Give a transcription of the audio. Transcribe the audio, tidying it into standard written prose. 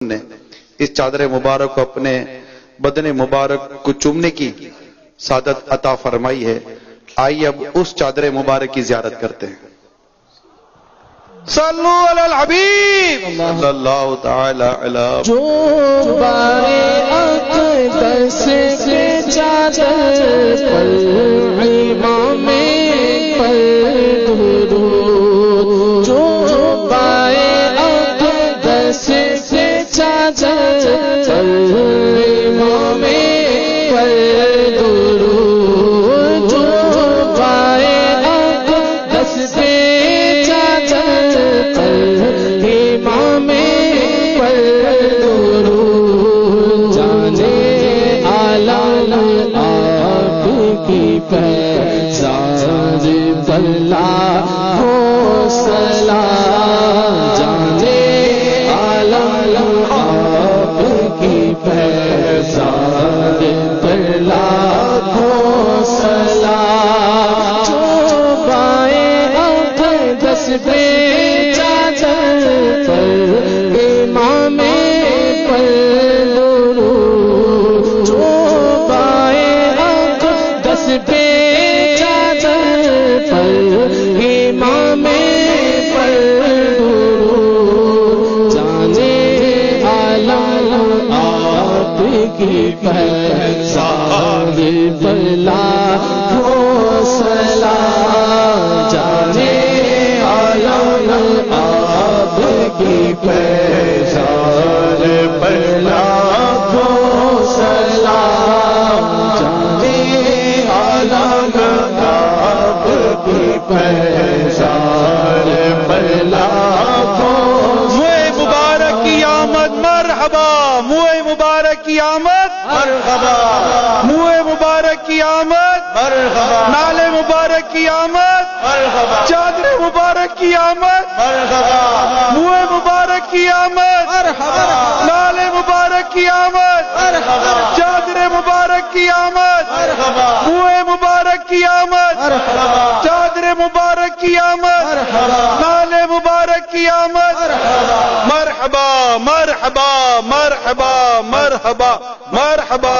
نے اس چادر مبارک کو اپنے بدن مبارک کو چومنے کی سعادت عطا فرمائی ہے. آئیے اب اس چادر مبارک کی زیارت کرتے ہیں. صلو علی الحبیب صلی اللہ تعالی علی جو بارے اقدس کے چادر پر امام پر درود. جو بارے اقدس کے چادر پر امام پر درود. جو بارے اقدس کے نالے مبارک کی آمد، چادر مبارک کی آمد، منہ مبارک کی آمد، نالے مبارک کی آمد، چادر مبارک کی آمد، منہ مبارک کی آمد، چادر مبارک کی آمد، نالے مبارک کی آمد. مرحبا مرحبا مرحبا مرحبا مرحبا